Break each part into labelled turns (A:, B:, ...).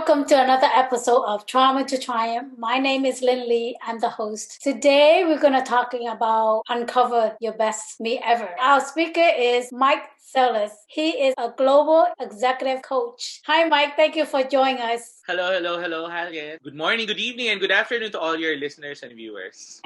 A: welcome to another episode of Trauma to Triumph. My name is Lynn Lee. I'm the host. Today we're going to talking about uncover your best me ever. Our speaker is Myke Celis. He is a global executive coach. Hi, Myke. Thank you for joining us.
B: Hello. Hi again. Good morning, good evening, and good afternoon to all your listeners and viewers.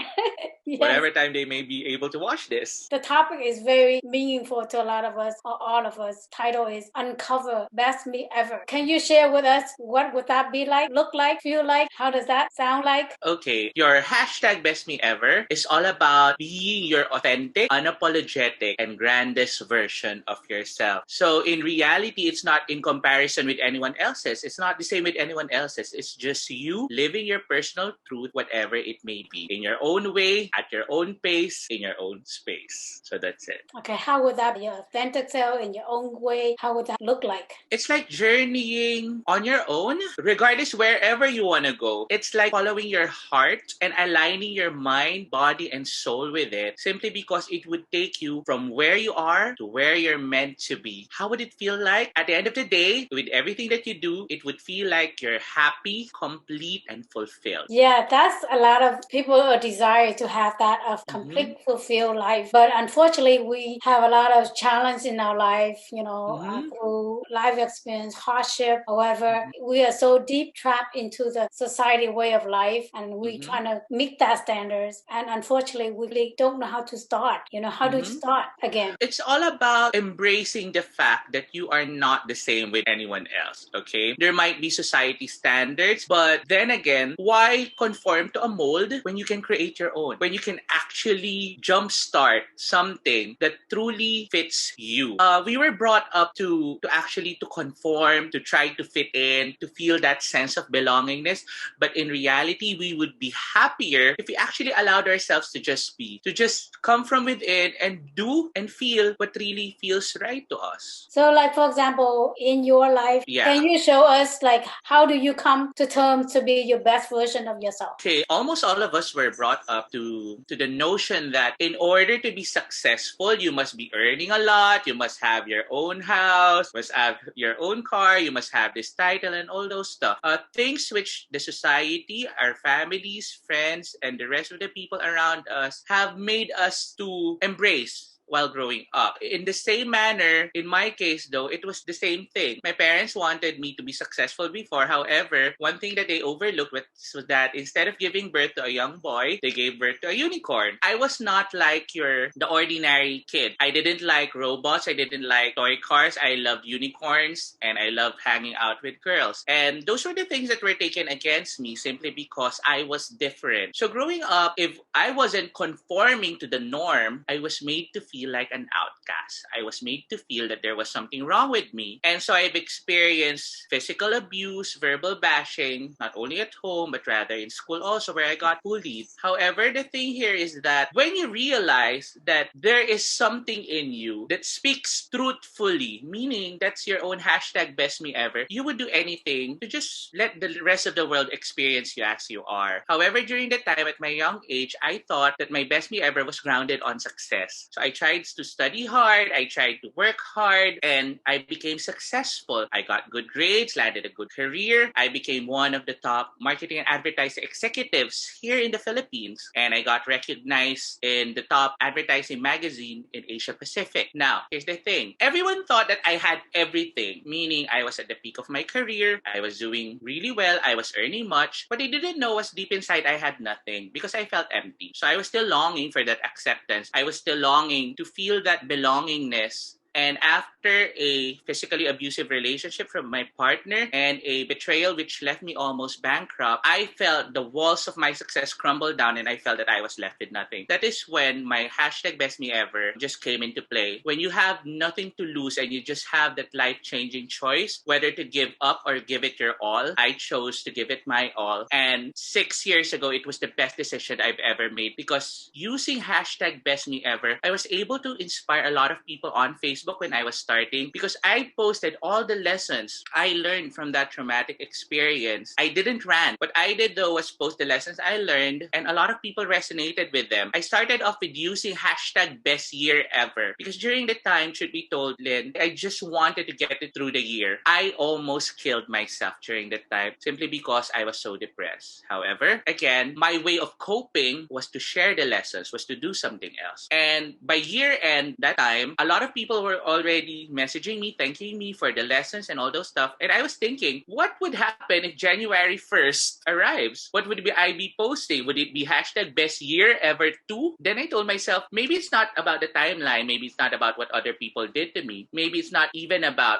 A: Yes.
B: Whatever time they may be able to watch this.
A: The topic is very meaningful to a lot of us, or all of us. Title is Uncover Best Me Ever. Can you share with us what would that be like, look like, feel like? How does that sound like?
B: Okay, your hashtag best me ever is all about being your authentic, unapologetic, and grandest version of yourself. So in reality, it's not in comparison with anyone else's. It's not the same with anyone else's. It's just you living your personal truth, whatever it may be, in your own way, at your own pace, in your own space. So that's it.
A: Okay, how would that be your authentic self in your own way? How would that look like?
B: It's like journeying on your own, regardless wherever you want to go. It's like following your heart and aligning your mind, body, and soul with it, simply because it would take you from where you are to where you're meant to be. How would it feel like? At the end of the day, with everything that you do, it would feel like you're happy, complete, and fulfilled.
A: Yeah, that's a lot of people a desire to have that of complete fulfilled life. But unfortunately, we have a lot of challenge in our life, through life experience, hardship. However, we are so deep trapped into the society way of life, and we trying to meet that standards. And unfortunately, we really don't know how to start. How do you start again?
B: It's all about embracing the fact that you are not the same with anyone else, okay? There might be society standards, but then again, why conform to a mold when you can create your own? When you can actually jumpstart something that truly fits you. We were brought up to actually to conform, to try to fit in, to feel that sense of belongingness. But in reality, we would be happier if we actually allowed ourselves to just be, to just come from within and do and feel what really feels right to us.
A: So, like, for example, in your life, can you show us, like, how do you come to terms to be your best version of yourself?
B: Okay, almost all of us were brought up to the notion that in order to be successful, you must be earning a lot, you must have your own house, must have your own car, you must have this title and all those stuff. Things which the society, our families, friends, and the rest of the people around us have made us to embrace while growing up. In the same manner, in my case though, it was the same thing. My parents wanted me to be successful before. However, one thing that they overlooked was that instead of giving birth to a young boy, they gave birth to a unicorn. I was not like the ordinary kid. I didn't like robots. I didn't like toy cars. I loved unicorns and I loved hanging out with girls. And those were the things that were taken against me simply because I was different. So growing up, if I wasn't conforming to the norm, I was made to feel like an outcast. I was made to feel that there was something wrong with me. And so I've experienced physical abuse, verbal bashing, not only at home, but rather in school also, where I got bullied. However, the thing here is that when you realize that there is something in you that speaks truthfully, meaning that's your own hashtag best me ever, you would do anything to just let the rest of the world experience you as you are. However, during the time at my young age, I thought that my best me ever was grounded on success. So I tried to study hard, I tried to work hard, and I became successful. I got good grades, landed a good career. I became one of the top marketing and advertising executives here in the Philippines, and I got recognized in the top advertising magazine in Asia Pacific. Now, here's the thing. Everyone thought that I had everything, meaning I was at the peak of my career, I was doing really well, I was earning much. What they didn't know was deep inside I had nothing because I felt empty. So I was still longing for that acceptance. I was still longing to feel that belongingness. And after a physically abusive relationship from my partner and a betrayal which left me almost bankrupt, I felt the walls of my success crumble down and I felt that I was left with nothing. That is when my hashtag best me ever just came into play. When you have nothing to lose and you just have that life-changing choice, whether to give up or give it your all, I chose to give it my all. And 6 years ago, it was the best decision I've ever made because using hashtag best me ever, I was able to inspire a lot of people on Facebook Facebook when I was starting because I posted all the lessons I learned from that traumatic experience. I didn't rant. What I did though was post the lessons I learned, and a lot of people resonated with them. I started off with using hashtag best year ever because during the time, should be told, Lynn, I just wanted to get it through the year. I almost killed myself during that time simply because I was so depressed. However, again, my way of coping was to share the lessons, was to do something else. And by year end, that time, a lot of people were already messaging me, thanking me for the lessons and all those stuff. And I was thinking, what would happen if January 1st arrives? What would I be posting? Would it be hashtag best year ever too? Then I told myself, maybe it's not about the timeline. Maybe it's not about what other people did to me. Maybe it's not even about,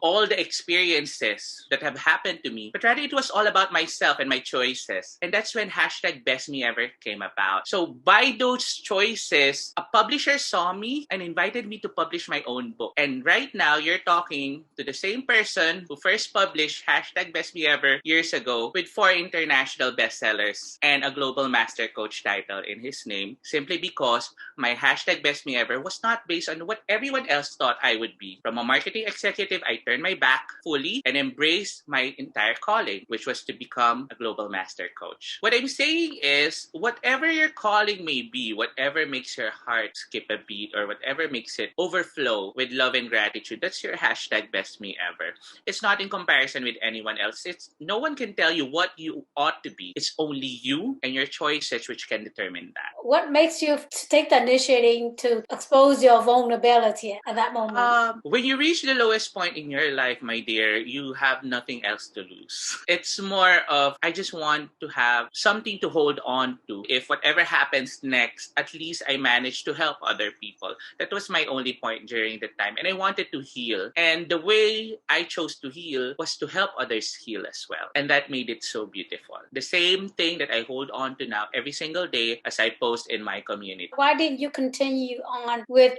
B: all the experiences that have happened to me, but rather it was all about myself and my choices. And that's when hashtag best me ever came about. So by those choices, a publisher saw me and invited me to publish my own book. And right now, you're talking to the same person who first published hashtag best me ever years ago with 4 international bestsellers and a global master coach title in his name, simply because my hashtag best me ever was not based on what everyone else thought I would be. From a marketing executive, I turned my back fully and embraced my entire calling, which was to become a global master coach. What I'm saying is, whatever your calling may be, whatever makes your heart skip a beat or whatever makes it overflow with love and gratitude, that's your hashtag best me ever. It's not in comparison with anyone else. No one can tell you what you ought to be. It's only you and your choices which can determine that.
A: What makes you take the initiative to expose your vulnerability at that moment?
B: When you reach the lowest point in your life, my dear, you have nothing else to lose. It's more of, I just want to have something to hold on to. If whatever happens next, at least I managed to help other people. That was my only point during the time. And I wanted to heal. And the way I chose to heal was to help others heal as well. And that made it so beautiful. The same thing that I hold on to now every single day as I post in my community.
A: Why didn't you continue on with,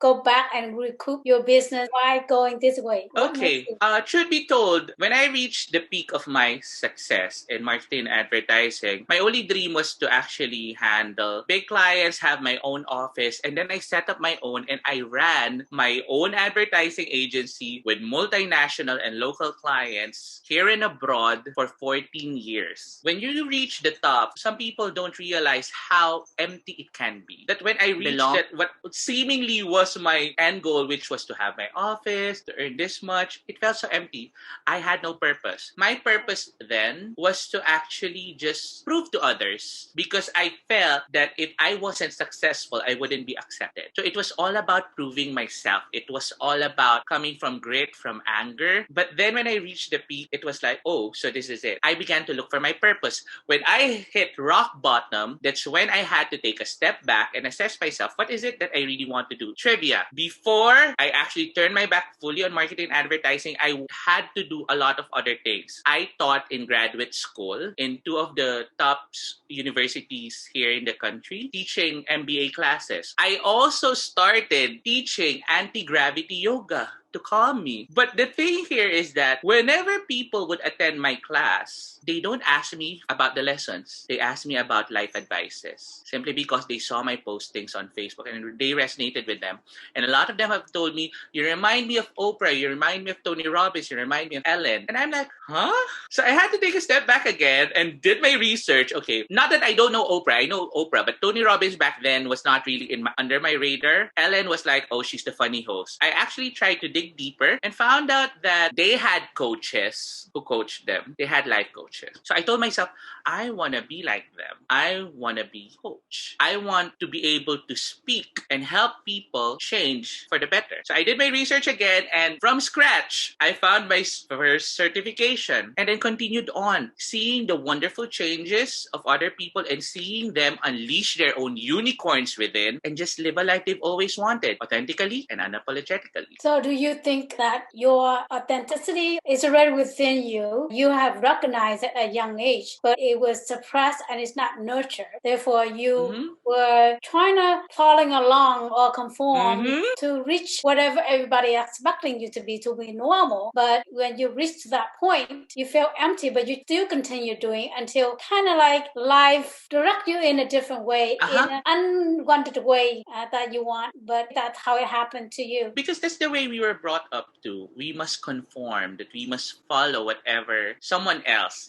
A: go back and recoup your business? Why going this way?
B: Okay. Truth be told, when I reached the peak of my success in marketing and advertising, my only dream was to actually handle big clients, have my own office, and then I set up my own and I ran my own advertising agency with multinational and local clients here and abroad for 14 years. When you reach the top, some people don't realize how empty it can be. That when I reached that, what seemingly was my end goal, which was to have my office, to earn this much, it felt so empty. I had no purpose. My purpose then was to actually just prove to others, because I felt that if I wasn't successful, I wouldn't be accepted. So it was all about proving myself. It was all about coming from grit, from anger. But then when I reached the peak, it was like, oh, so this is it. I began to look for my purpose. When I hit rock bottom, that's when I had to take a step back and assess myself. What is it that I really want to do? Trivia. Before I actually turned my back fully on marketing and advertising, I had to do a lot of other things. I taught in graduate school in 2 of the top universities here in the country, teaching MBA classes. I also started teaching anti-gravity yoga to calm me. But the thing here is that whenever people would attend my class, they don't ask me about the lessons. They ask me about life advices, simply because they saw my postings on Facebook and they resonated with them. And a lot of them have told me, you remind me of Oprah, you remind me of Tony Robbins, you remind me of Ellen. And I'm like, huh? So I had to take a step back again and did my research. Okay, not that I don't know Oprah, I know Oprah, but Tony Robbins back then was not really under my radar. Ellen was like, oh, she's the funny host. I actually tried to dig deeper and found out that they had coaches who coached them. They had life coaches. So I told myself, I want to be like them. I want to be a coach. I want to be able to speak and help people change for the better. So I did my research again, and from scratch, I found my first certification and then continued on seeing the wonderful changes of other people and seeing them unleash their own unicorns within and just live a life they've always wanted, authentically and unapologetically.
A: So do you you think that your authenticity is already within you? You have recognized it at a young age, but it was suppressed and it's not nurtured. Therefore, you were trying to following along or conform to reach whatever everybody expecting you to be normal. But when you reach that point, you feel empty, but you still continue doing until kind of like life direct you in a different way, in an unwanted way that you want. But that's how it happened to you.
B: Because that's the way we were brought up to. We must conform, that we must follow whatever someone else,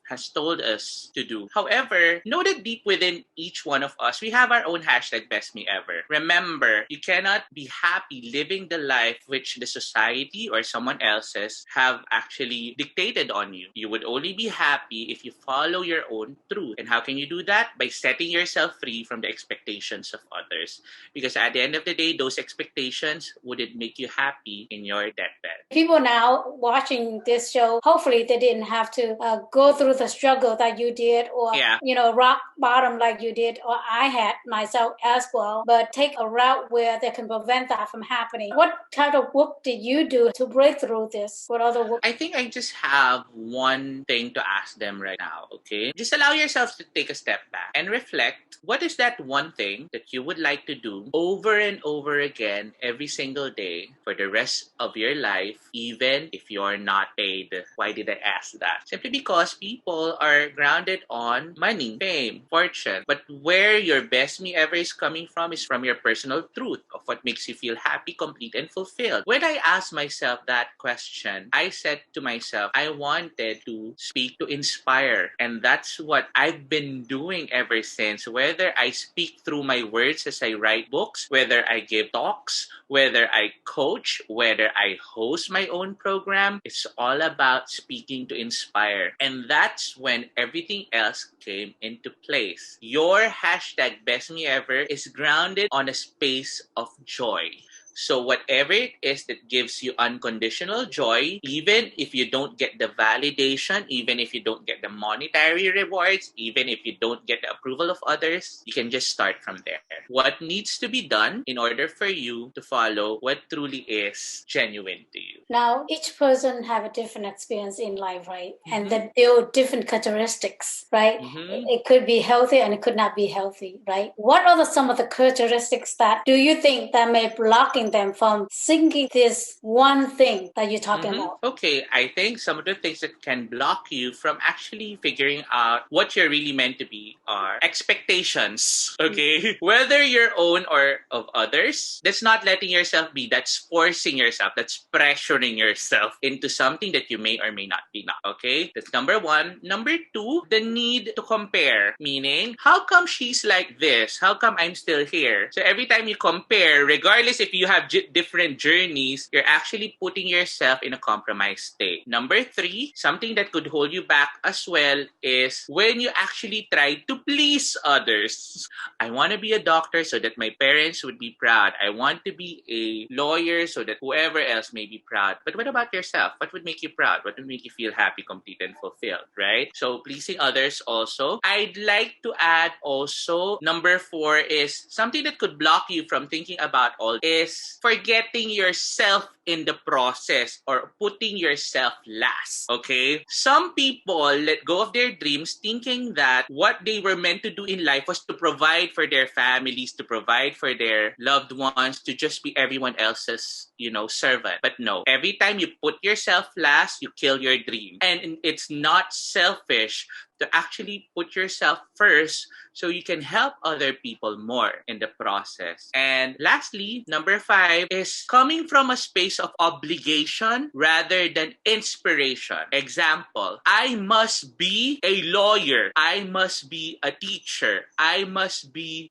B: has told us to do. However, know that deep within each one of us, we have our own hashtag best me ever. Remember, you cannot be happy living the life which the society or someone else's have actually dictated on you. You would only be happy if you follow your own truth. And how can you do that? By setting yourself free from the expectations of others. Because at the end of the day, those expectations wouldn't make you happy in your deathbed.
A: People now watching this show, hopefully they didn't have to go through the struggle that you did, or rock bottom like you did, or I had myself as well, but take a route where they can prevent that from happening. What kind of work did you do to break through this? What other work?
B: I think I just have one thing to ask them right now, okay? Just allow yourself to take a step back and reflect. What is that one thing that you would like to do over and over again every single day for the rest of your life, even if you're not paid? Why did I ask that? Simply because people are grounded on money, fame, fortune. But where your best me ever is coming from is from your personal truth of what makes you feel happy, complete, and fulfilled. When I asked myself that question, I said to myself, I wanted to speak to inspire. And that's what I've been doing ever since. Whether I speak through my words as I write books, whether I give talks, whether I coach, whether I host my own program, it's all about speaking to inspire. And that's when everything else came into place. Your hashtag best me ever is grounded on a space of joy. So whatever it is that gives you unconditional joy, even if you don't get the validation, even if you don't get the monetary rewards, even if you don't get the approval of others, you can just start from there. What needs to be done in order for you to follow what truly is genuine to you?
A: Now, each person have a different experience in life, right? And then there are different characteristics, right? It could be healthy and it could not be healthy, right? What are some of the characteristics that do you think that may blocking them from thinking this one thing that you're talking about?
B: Okay, I think some of the things that can block you from actually figuring out what you're really meant to be are expectations, okay? Whether your own or of others, that's not letting yourself be, that's forcing yourself, that's pressuring yourself into something that you may or may not be not, okay? That's number one. Number two, the need to compare, meaning, how come she's like this? How come I'm still here? So every time you compare, regardless if you have different journeys, you're actually putting yourself in a compromised state. Number three, something that could hold you back as well is when you actually try to please others. I want to be a doctor so that my parents would be proud. I want to be a lawyer so that whoever else may be proud. But what about yourself? What would make you proud? What would make you feel happy, complete, and fulfilled, right? So pleasing others also. I'd like to add also, number four is something that could block you from thinking about all is forgetting yourself in the process or putting yourself last, okay? Some people let go of their dreams thinking that what they were meant to do in life was to provide for their families, to provide for their loved ones, to just be everyone else's, servant. But no, every time you put yourself last, you kill your dream. And it's not selfish to actually put yourself first so you can help other people more in the process. And lastly, number five is coming from a space of obligation rather than inspiration. Example, I must be a lawyer. I must be a teacher. I must be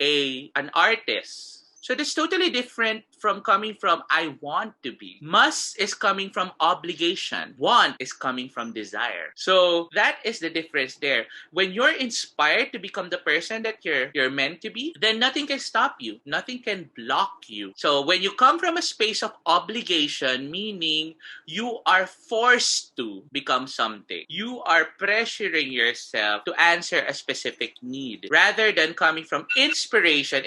B: an artist. So that's totally different from coming from I want to be. Must is coming from obligation. Want is coming from desire. So that is the difference there. When you're inspired to become the person that you're meant to be, then nothing can stop you. Nothing can block you. So when you come from a space of obligation, meaning you are forced to become something. You are pressuring yourself to answer a specific need. Rather than coming from inspiration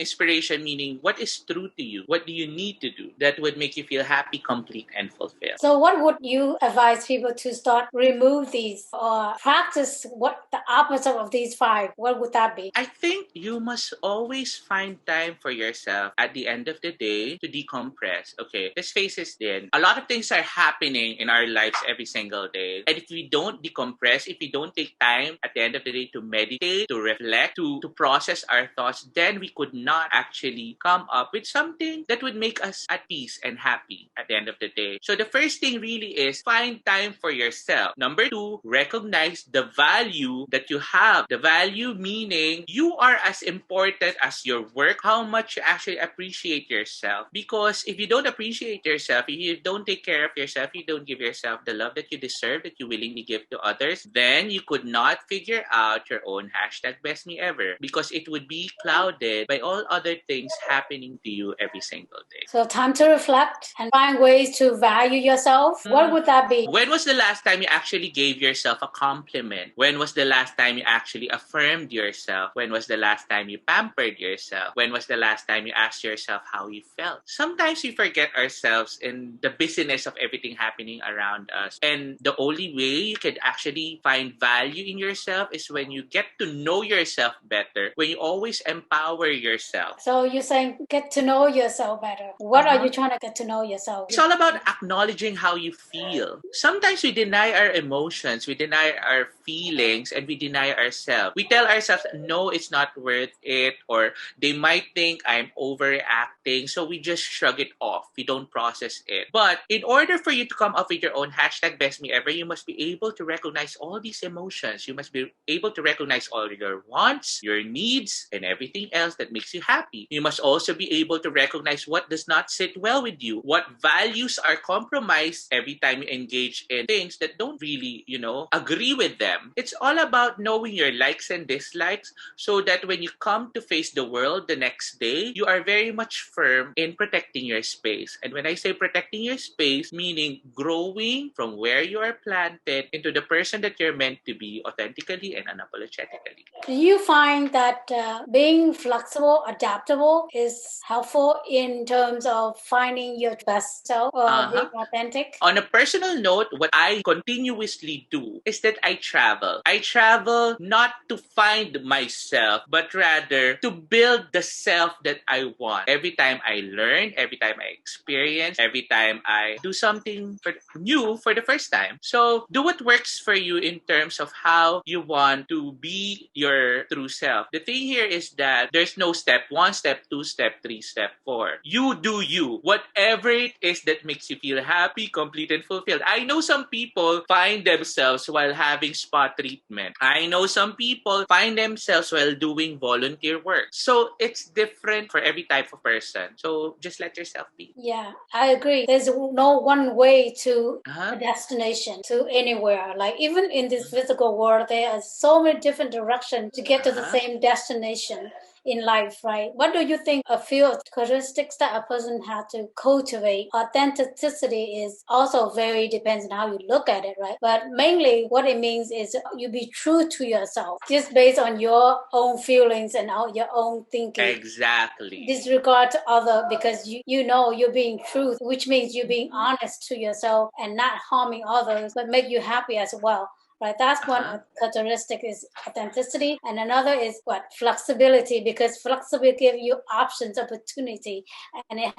B: meaning what is true to you? What do you need need to do that would make you feel happy, complete, and fulfilled.
A: So what would you advise people to start remove these or practice what the opposite of these five? What would that be?
B: I think you must always find time for yourself at the end of the day to decompress. Okay, let's face it then. A lot of things are happening in our lives every single day. And if we don't decompress, if we don't take time at the end of the day to meditate, to reflect, to process our thoughts, then we could not actually come up with something that would make us at peace and happy at the end of the day. So the first thing really is find time for yourself. Number two, recognize the value that you have. The value meaning you are as important as your work, how much you actually appreciate yourself. Because if you don't appreciate yourself, if you don't take care of yourself, you don't give yourself the love that you deserve, that you willingly give to others, then you could not figure out your own hashtag best me ever, because it would be clouded by all other things happening to you every single day.
A: So time to reflect and find ways to value yourself. What would that be?
B: When was the last time you actually gave yourself a compliment? When was the last time you actually affirmed yourself? When was the last time you pampered yourself? When was the last time you asked yourself how you felt? Sometimes we forget ourselves in the busyness of everything happening around us. And the only way you can actually find value in yourself is when you get to know yourself better, when you always empower yourself.
A: So you're saying get to know yourself better. What are you trying to get to know yourself?
B: It's all about acknowledging how you feel. Sometimes we deny our emotions, we deny our feelings, and we deny ourselves. We tell ourselves, no, it's not worth it, or they might think I'm overreacting, so we just shrug it off. We don't process it. But in order for you to come up with your own hashtag best me ever, you must be able to recognize all these emotions. You must be able to recognize all your wants, your needs, and everything else that makes you happy. You must also be able to recognize what does not sit well with you, what values are compromised every time you engage in things that don't really, agree with them. It's all about knowing your likes and dislikes so that when you come to face the world the next day, you are very much firm in protecting your space. And when I say protecting your space, meaning growing from where you are planted into the person that you're meant to be authentically and unapologetically.
A: Do you find that being flexible, adaptable is helpful in terms of finding your best self or being authentic?
B: On a personal note, what I continuously do is that I travel. I travel not to find myself, but rather to build the self that I want. Every time I learn, every time I experience, every time I do something new for the first time. So do what works for you in terms of how you want to be your true self. The thing here is that there's no step 1, step 2, step 3, step 4. You do you. Whatever it is that makes you feel happy, complete, and fulfilled. I know some people find themselves while having spa treatment. I know some people find themselves while doing volunteer work. So it's different for every type of person. So just let yourself be.
A: Yeah, I agree. There's no one way to a destination, to anywhere. Like even in this physical world, there are so many different directions to get to the same destination in life, right? What do you think a few characteristics that a person has to cultivate? Authenticity is also very depends on how you look at it, right? But mainly what it means is you be true to yourself, just based on your own feelings and your own thinking.
B: Exactly.
A: Disregard to other because you know you're being true, which means you're being honest to yourself and not harming others, but make you happy as well. Right, that's one characteristic is authenticity, and another is what flexibility, because flexibility gives you options, opportunity, and it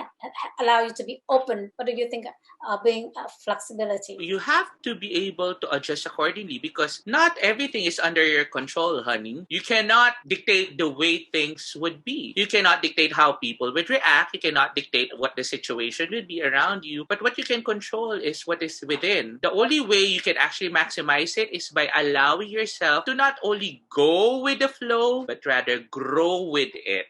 A: allow you to be open. What do you think of being flexibility?
B: You have to be able to adjust accordingly because not everything is under your control, honey. You cannot dictate the way things would be. You cannot dictate how people would react. You cannot dictate what the situation would be around you. But what you can control is what is within. The only way you can actually maximize it is by allowing yourself to not only go with the flow, but rather grow with it.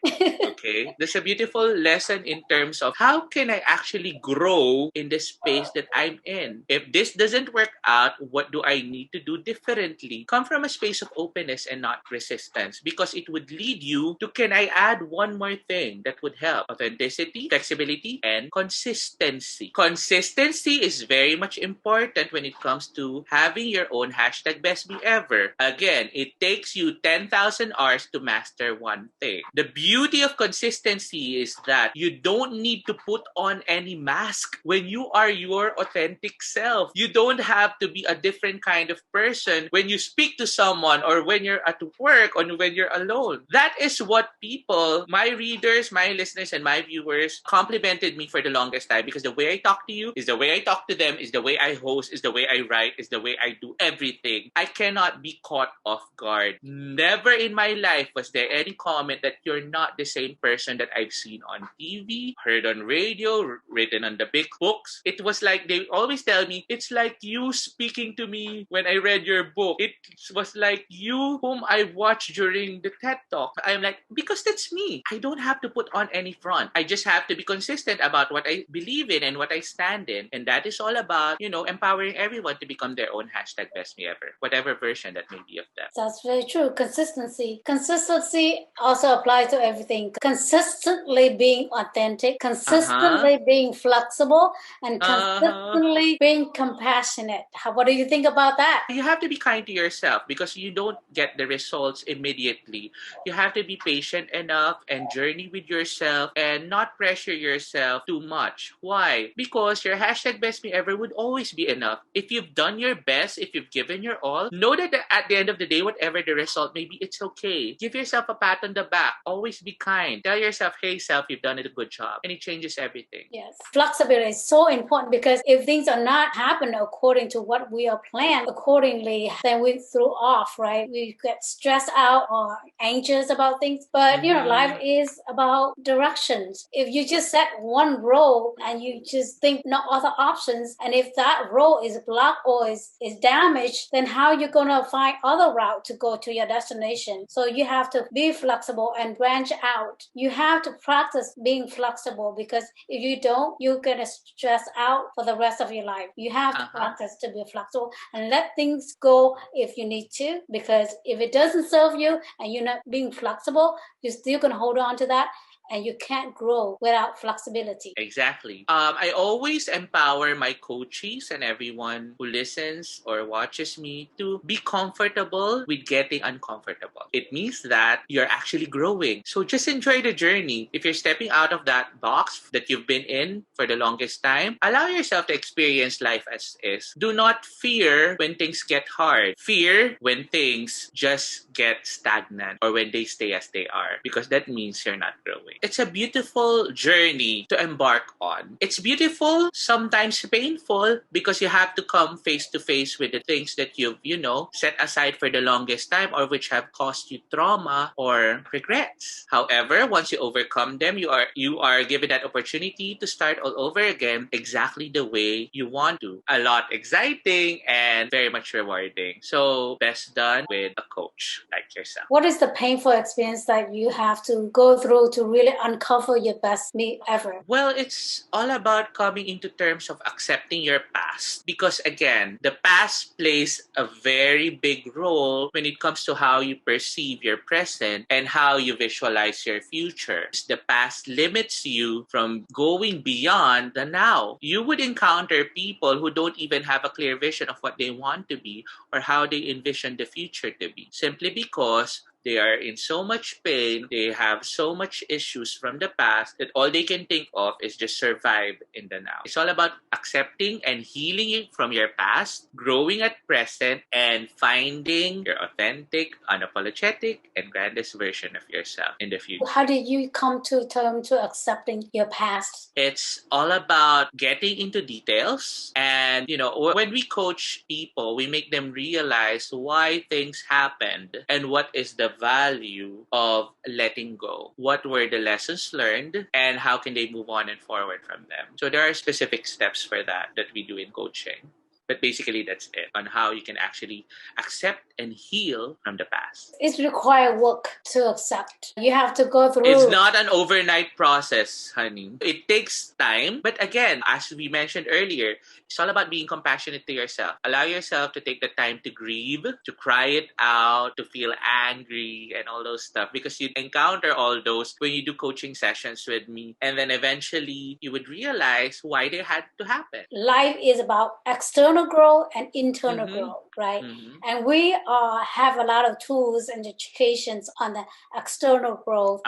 B: Okay? There's a beautiful lesson in terms of how can I actually grow in the space that I'm in. If this doesn't work out, what do I need to do differently? Come from a space of openness and not resistance, because it would lead you to, can I add one more thing that would help? Authenticity, flexibility, and consistency. Consistency is very much important when it comes to having your own hashtag best me ever. Again, it takes you 10,000 hours to master one thing. The beauty of consistency is that you don't need to put on any mask when you are your authentic self. You don't have to be a different kind of person when you speak to someone or when you're at work or when you're alone. That is what people, my readers, my listeners, and my viewers complimented me for the longest time, because the way I talk to you is the way I talk to them, is the way I host, is the way I write, is the way I do everything. I cannot be caught off guard. Never in my life was there any comment that you're not the same person that I've seen on TV, heard on radio, written on the big books. It was like they always tell me, it's like you speaking to me when I read your book. It was like you whom I watched during the TED Talk. I'm like, because that's me. I don't have to put on any front. I just have to be consistent about what I believe in and what I stand in. And that is all about, empowering everyone to become their own hashtag best me ever, whatever version that may be of them.
A: That's very true. Consistency. Consistency also applies to everything. Consistently being authentic, consistently being flexible, and consistently being compassionate. What do you think about that?
B: You have to be kind to yourself, because you don't get the results immediately. You have to be patient enough and journey with yourself and not pressure yourself too much. Why? Because your hashtag best me ever would always be enough. If you've done your best, if you've given your all, know that at the end of the day, whatever the result may be, it's okay. Give yourself a pat on the back. Always be kind. Tell yourself, hey self, you've done a good job. And it changes everything.
A: Yes. Flexibility is so important, because if things are not happening according to what we are planned accordingly, then we throw off, right? We get stressed out or anxious about things. But, life is about directions. If you just set one road and you just think no other options, and if that road is blocked or is damaged, then how are you going to find other route to go to your destination? So you have to be flexible and branch out. You have to practice being flexible, because if you don't, you're going to stress out for the rest of your life. You have to practice to be flexible and let things go if you need to, because if it doesn't serve you and you're not being flexible, you're still going to hold on to that. And you can't grow without flexibility.
B: Exactly. I always empower my coaches and everyone who listens or watches me to be comfortable with getting uncomfortable. It means that you're actually growing. So just enjoy the journey. If you're stepping out of that box that you've been in for the longest time, allow yourself to experience life as is. Do not fear when things get hard. Fear when things just get stagnant or when they stay as they are, because that means you're not growing. It's a beautiful journey to embark on. It's beautiful, sometimes painful, because you have to come face to face with the things that you've, set aside for the longest time, or which have caused you trauma or regrets. However, once you overcome them, you are given that opportunity to start all over again exactly the way you want to. A lot exciting and very much rewarding. So best done with a coach like yourself.
A: What is the painful experience that you have to go through to really uncover your best me ever?
B: Well, it's all about coming into terms of accepting your past, because again, the past plays a very big role when it comes to how you perceive your present and how you visualize your future. The past limits you from going beyond the now. You would encounter people who don't even have a clear vision of what they want to be or how they envision the future to be, simply because they are in so much pain, they have so much issues from the past that all they can think of is just survive in the now. It's all about accepting and healing it from your past, growing at present, and finding your authentic, unapologetic, and grandest version of yourself in the future.
A: How did you come to terms to accepting your past?
B: It's all about getting into details. And, when we coach people, we make them realize why things happened and what is the value of letting go. What were the lessons learned and how can they move on and forward from them? So there are specific steps for that we do in coaching. But basically, that's it on how you can actually accept and heal from the past.
A: It's required work to accept. You have to go through.
B: It's not an overnight process, honey. It takes time. But again, as we mentioned earlier, it's all about being compassionate to yourself. Allow yourself to take the time to grieve, to cry it out, to feel angry and all those stuff. Because you encounter all those when you do coaching sessions with me. And then eventually, you would realize why they had to happen.
A: Life is about external growth and internal growth. right? And we have a lot of tools and educations on the external growth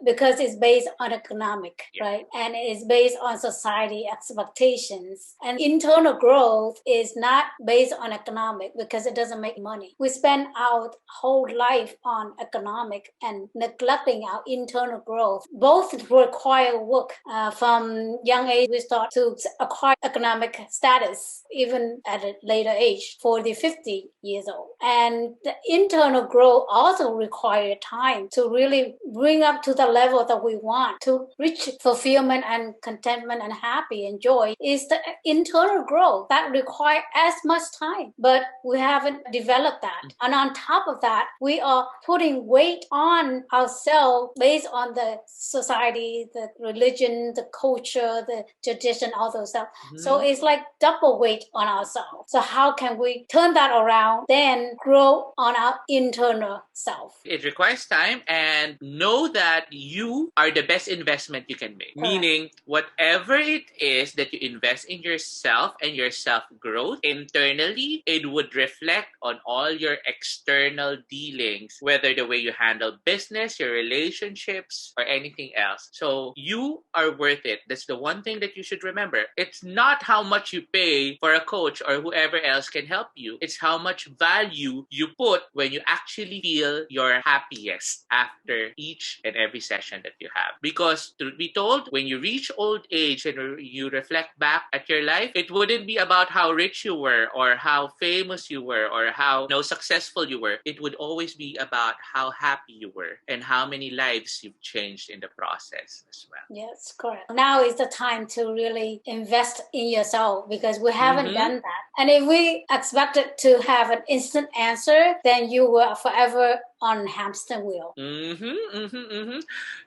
A: because it's based on economic, right? And it's based on society expectations. And internal growth is not based on economic because it doesn't make money. We spend our whole life on economic and neglecting our internal growth. Both require work. From young age, we start to acquire economic status, even at a later age, 40, 50 years old. And the internal growth also requires time to really bring up to the level that we want to reach fulfillment and contentment and happy and joy. Is the internal growth that requires as much time, but we haven't developed that. And on top of that, we are putting weight on ourselves based on the society, the religion, the culture, the tradition, all those stuff. So it's like double weight on ourselves. So how can we turn that around, then grow on our internal self?
B: It requires time, and know that you are the best investment you can make. Correct. Meaning, whatever it is that you invest in yourself and your self-growth internally, it would reflect on all your external dealings, whether the way you handle business, your relationships, or anything else. So you are worth it. That's the one thing that you should remember. It's not how much you pay for a coach or whoever else can help you. It's how much value you put when you actually feel your happiest after each and every session that you have. Because truth be told, when you reach old age and you reflect back at your life, it wouldn't be about how rich you were or how famous you were or how successful you were. It would always be about how happy you were and how many lives you've changed in the process as well.
A: Yes, correct. Now is the time to really invest in yourself because we haven't done that. And if we expected to have an instant answer, then you will forever on hamster wheel.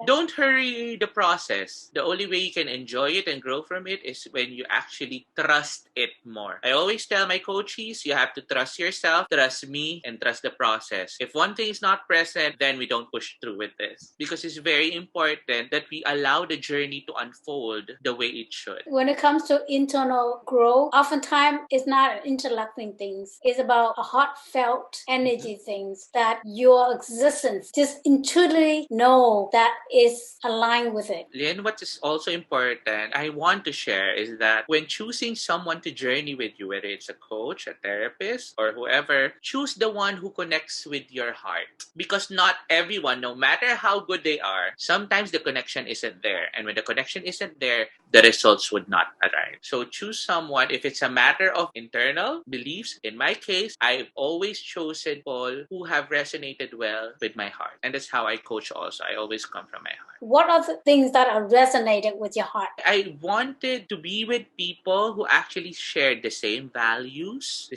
B: Don't hurry the process. The only way you can enjoy it and grow from it is when you actually trust it more. I always tell my coaches, you have to trust yourself, trust me, and trust the process. If one thing is not present, then we don't push through with this. Because it's very important that we allow the journey to unfold the way it should.
A: When it comes to internal growth, oftentimes it's not intellecting things. It's about a heartfelt energy things that your existence just intuitively know that is aligned with it.
B: Lynn, what is also important I want to share is that when choosing someone to journey with you, whether it's a coach, a therapist, or whoever, choose the one who connects with your heart. Because not everyone, no matter how good they are, sometimes the connection isn't there. And when the connection isn't there, the results would not arrive. So choose someone, if it's a matter of internal beliefs, in my case, I've always chosen people who have resonated well with my heart. And that's how I coach also. I always come from my heart.
A: What are the things that are resonated with your heart?
B: I wanted to be with people who actually shared the same values,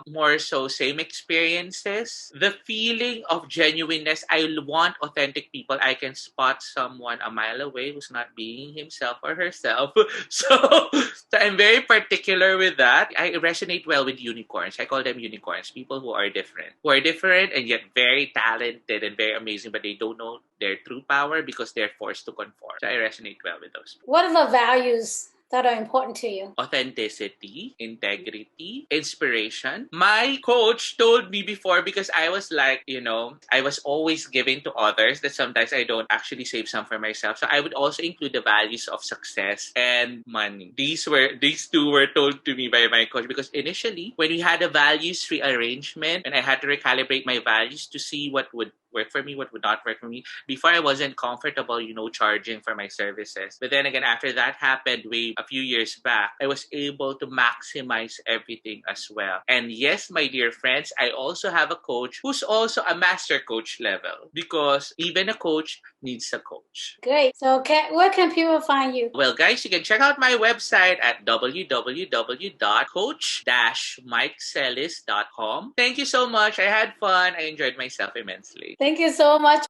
B: more so same experiences, the feeling of genuineness. I want authentic people. I can spot someone a mile away who's not being himself or herself. So I'm very particular with that. I resonate well with unicorns. I call them unicorns, people who are different and yet very talented and very amazing, but they don't know their true power because they're forced to conform. So I resonate well with those people.
A: What are the values that are important to you?
B: Authenticity, integrity, inspiration. My coach told me before, because I was like, I was always giving to others, that sometimes I don't actually save some for myself. So I would also include the values of success and money. These two were told to me by my coach, because initially when we had a values rearrangement and I had to recalibrate my values to see what would work for me, what would not work for me. Before, I wasn't comfortable, charging for my services. But then again, after that happened a few years back, I was able to maximize everything as well. And yes, my dear friends, I also have a coach who's also a master coach level, because even a coach needs a coach.
A: Great. So where can people find you?
B: Well, guys, you can check out my website at www.coach-mykecelis.com. Thank you so much. I had fun. I enjoyed myself immensely.
A: Thank you so much.